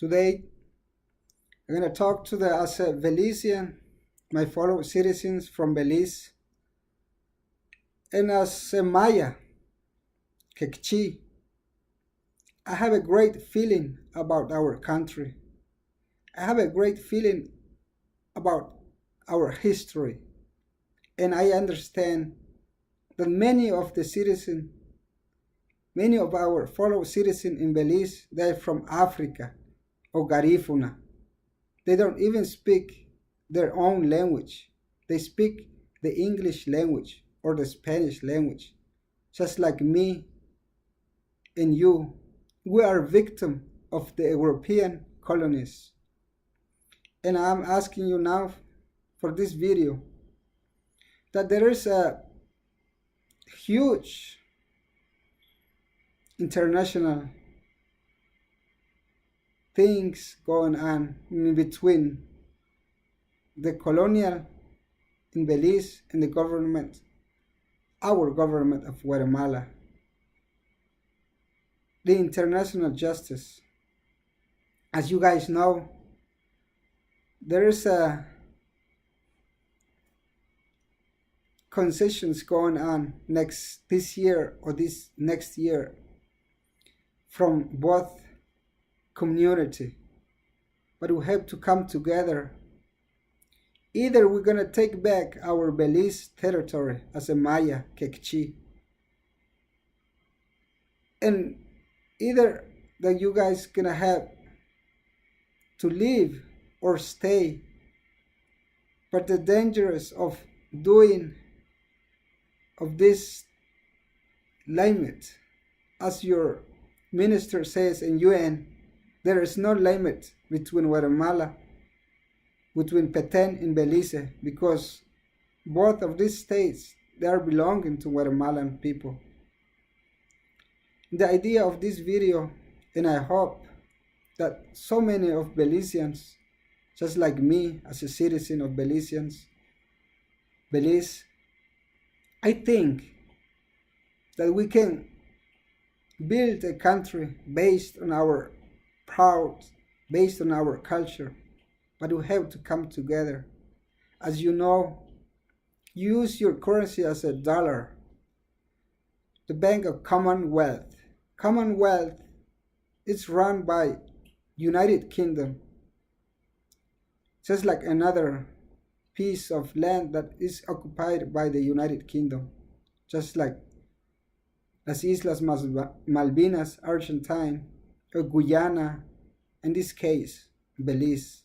Today, I'm going to talk to as a Belizean, my fellow citizens from Belize, and as a Maya, Kekchi. I have a great feeling about our country. I have a great feeling about our history. And I understand that many of our fellow citizens in Belize, they're from Africa or Garifuna. They don't even speak their own language. They speak the English language or the Spanish language. Just like me and you, we are victims of the European colonies. And I'm asking you now for this video that there is a huge international things going on in between the colonial in Belize and the government, our government of Guatemala. The international justice. As you guys know, there is a concessions going on this year or this next year from both community, but we have to come together. Either we're gonna take back our Belize territory as a Maya Kekchi, and either that you guys gonna have to leave or stay. But the dangers of doing of this limit, as your minister says in UN, there is no limit between Guatemala, between Petén and Belize, because both of these states, they are belonging to Guatemalan people. The idea of this video, and I hope that so many of Belizeans, just like me as a citizen of Belize, I think that we can build a country based on our based on our culture, but we have to come together. As you know, use your currency as a dollar. The Bank of Commonwealth. Commonwealth is run by United Kingdom, just like another piece of land that is occupied by the United Kingdom, just like las Islas Malvinas, Argentine, or Guyana, in this case, Belize.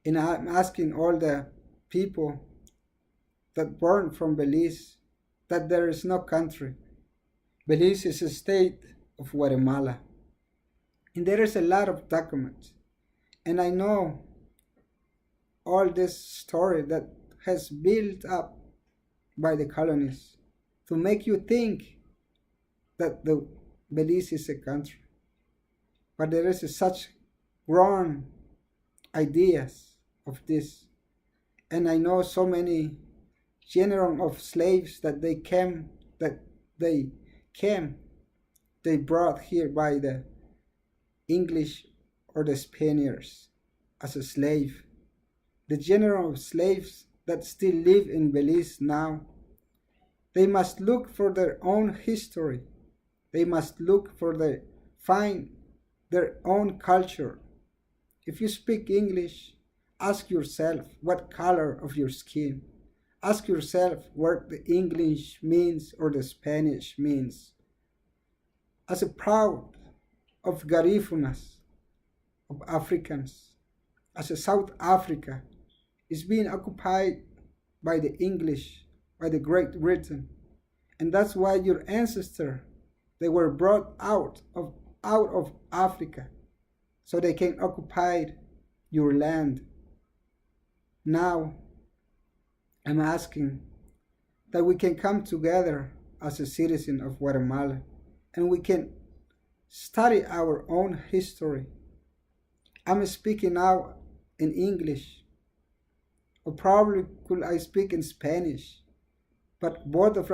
And I'm asking all the people that born from Belize that there is no country. Belize is a state of Guatemala. And there is a lot of documents. And I know all this story that has built up by the colonies to make you think that the Belize is a country. But there is such wrong ideas of this. And I know so many generation of slaves that they brought here by the English or the Spaniards as a slave. The generation of slaves that still live in Belize now, they must look for their own history. They must look for find their own culture. If you speak English, ask yourself what color of your skin. Ask yourself what the English means or the Spanish means. As a proud of Garifunas, of Africans, as a South Africa is being occupied by the English, by the Great Britain. And that's why your ancestors, they were brought out of Africa so they can occupy your land. Now, I'm asking that we can come together as a citizen of Guatemala and we can study our own history. I'm speaking now in English, or probably could I speak in Spanish, but both of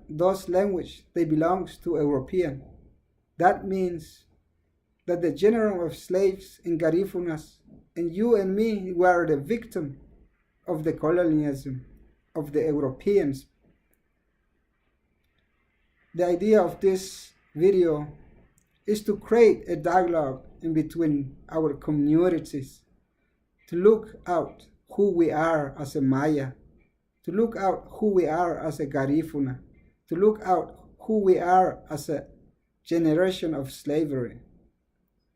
those languages, they belong to European. That means that the general of slaves in Garifunas and you and me were the victim of the colonialism of the Europeans. The idea of this video is to create a dialogue in between our communities, to look out who we are as a Maya, to look out who we are as a Garifuna, to look out who we are as a generation of slavery.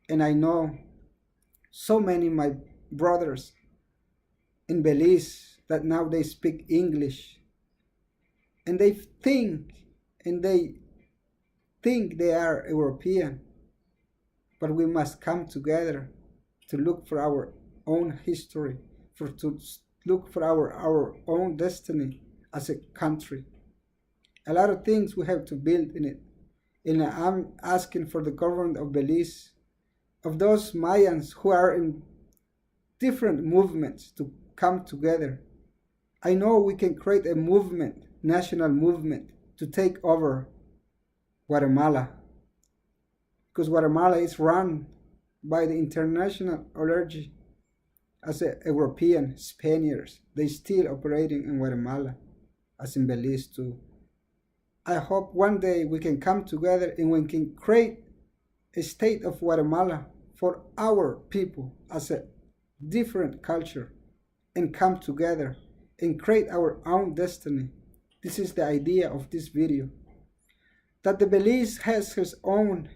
And I know so many of my brothers in Belize that now they speak English, and they think they are European, but we must come together to look for our own history, to look for our own destiny as a country. A lot of things we have to build in it. And I'm asking for the government of Belize, of those Mayans who are in different movements, to come together. I know we can create a movement, national movement, to take over Guatemala, because Guatemala is run by the international allergy as a European Spaniards. They still operating in Guatemala, as in Belize too. I hope one day we can come together and we can create a state of Guatemala for our people as a different culture, and come together and create our own destiny. This is the idea of this video. That the Belize has his own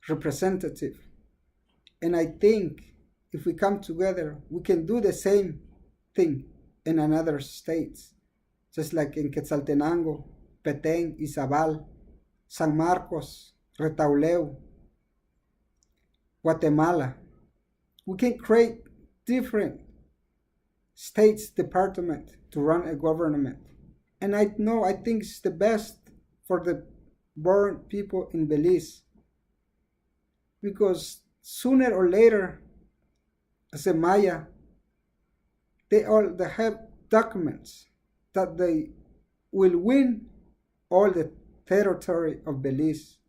representative. And I think if we come together, we can do the same thing in another states, just like in Quetzaltenango, Petén, Izabal, San Marcos, Retauleu, Guatemala. We can create different states department to run a government. And I think it's the best for the born people in Belize, because sooner or later, as a Maya, they have documents that they will win all the territory of Belize.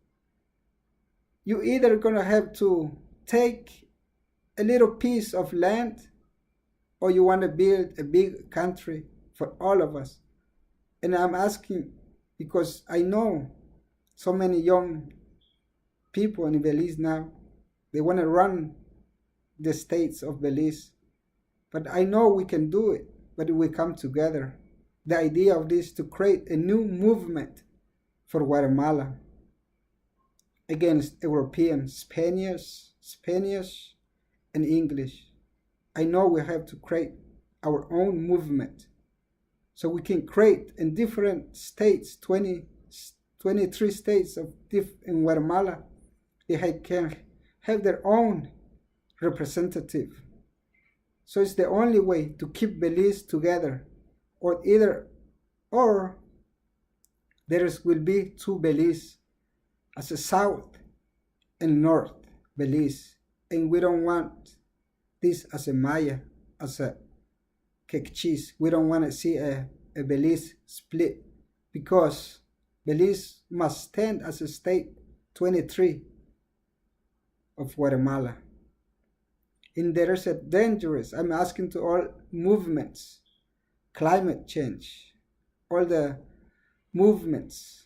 You either gonna have to take a little piece of land, or you want to build a big country for all of us. And I'm asking because I know so many young people in Belize now, they want to run the states of Belize. But I know we can do it, but we come together. The idea of this to create a new movement for Guatemala against European Spaniards, and English. I know we have to create our own movement, so we can create in different states, 23 states in Guatemala, they can have their own representative. So it's the only way to keep Belize together, or there will be two Belize, as a south and north Belize, and we don't want this as a Maya, as a Quechis. We don't want to see a Belize split, because Belize must stand as a state 23 of Guatemala. And there is a dangerous, I'm asking to all movements, climate change, all the movements,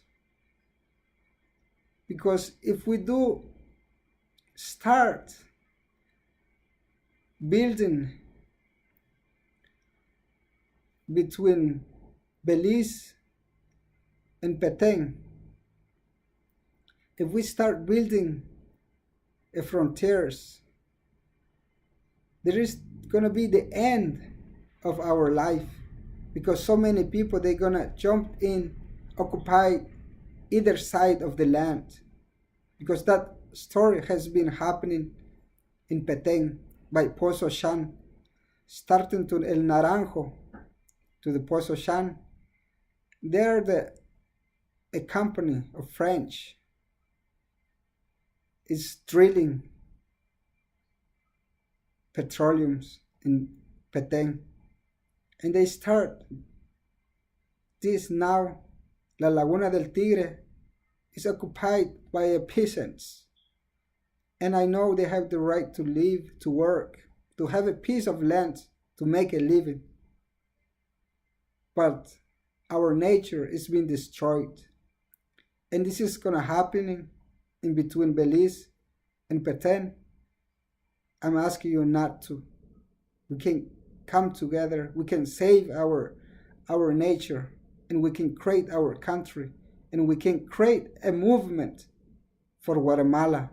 because if we do start building between Belize and Petén, if we start building a frontiers, there is going to be the end of our life, because so many people, they're going to jump in, occupy either side of the land, because that story has been happening in Petén by Pozo Shan, starting to El Naranjo to the Pozo Shan. There a company of French is drilling petroleums in Petén, and they start this now. La Laguna del Tigre is occupied by peasants, And I know they have the right to live, to work, to have a piece of land, to make a living. But our nature is being destroyed. And this is going to happen in between Belize and Petén. I'm asking you not to. We can come together. We can save our nature, and we can create our country, and we can create a movement for Guatemala.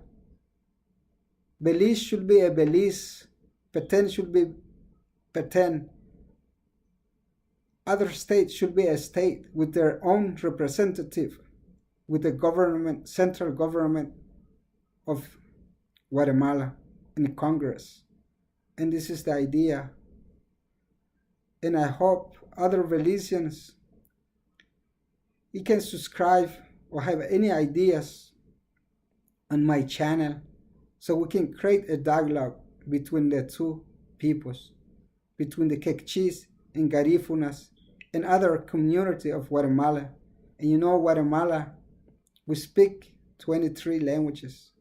Belize should be a Belize. Petén should be Petén. Other states should be a state with their own representative, with the government, central government of Guatemala in Congress. And this is the idea. And I hope other Belizeans, you can subscribe or have any ideas on my channel, so we can create a dialogue between the two peoples, between the Quechis and Garífunas and other community of Guatemala. And you know, Guatemala, we speak 23 languages,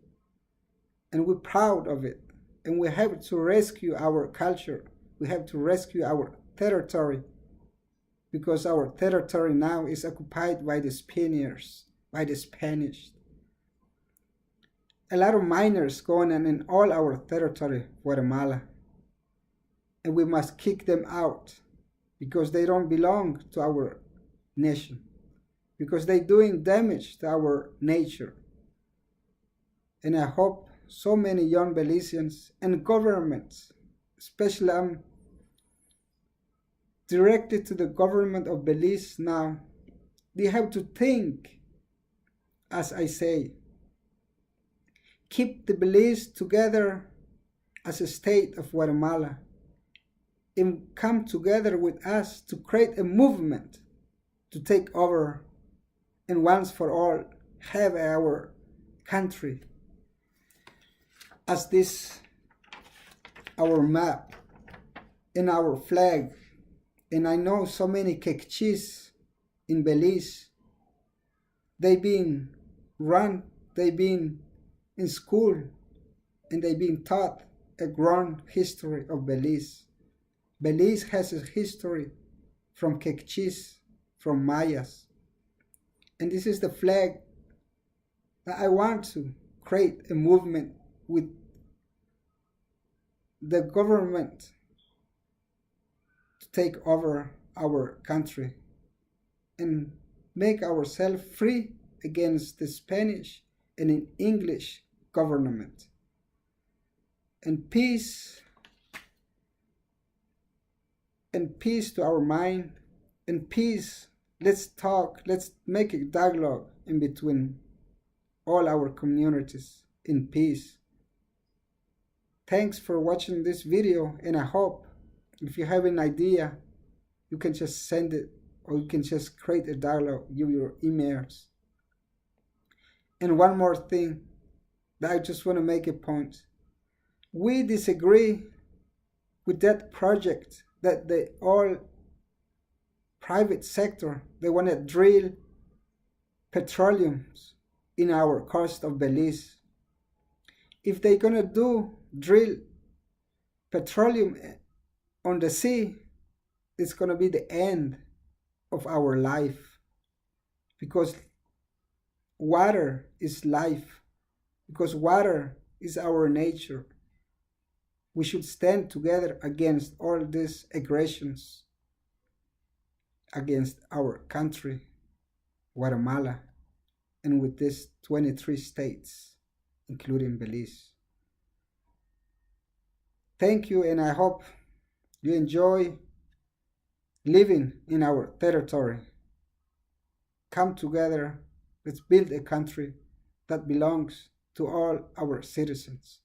and we're proud of it. And we have to rescue our culture. We have to rescue our territory, because our territory now is occupied by the Spaniards, by the Spanish. A lot of miners going on in all our territory, Guatemala. And we must kick them out, because they don't belong to our nation, because they're doing damage to our nature. And I hope so many young Belizeans and governments, especially I'm directed to the government of Belize now, they have to think, as I say, keep the Belize together as a state of Guatemala, and come together with us to create a movement to take over and once for all have our country as this, our map and our flag. And I know so many Quechis in Belize, they've been run, they've been in school, and they've been taught a grand history of Belize. Belize has a history from Quechis, from Mayas. And this is the flag that I want to create a movement with the government to take over our country and make ourselves free against the Spanish and an English government. And peace to our mind, and peace, let's talk, let's make a dialogue in between all our communities in peace. Thanks for watching this video, and I hope if you have an idea, you can just send it, or you can just create a dialogue, give your emails. And one more thing that I just want to make a point. We disagree with that project that the all private sector, they want to drill petroleum in our coast of Belize. If they're going to drill petroleum on the sea, it's going to be the end of our life, because water is life, because water is our nature. We should stand together against all these aggressions against our country, Guatemala, and with these 23 states, including Belize. Thank you, and I hope you enjoy living in our territory. Come together, let's build a country that belongs to all our citizens.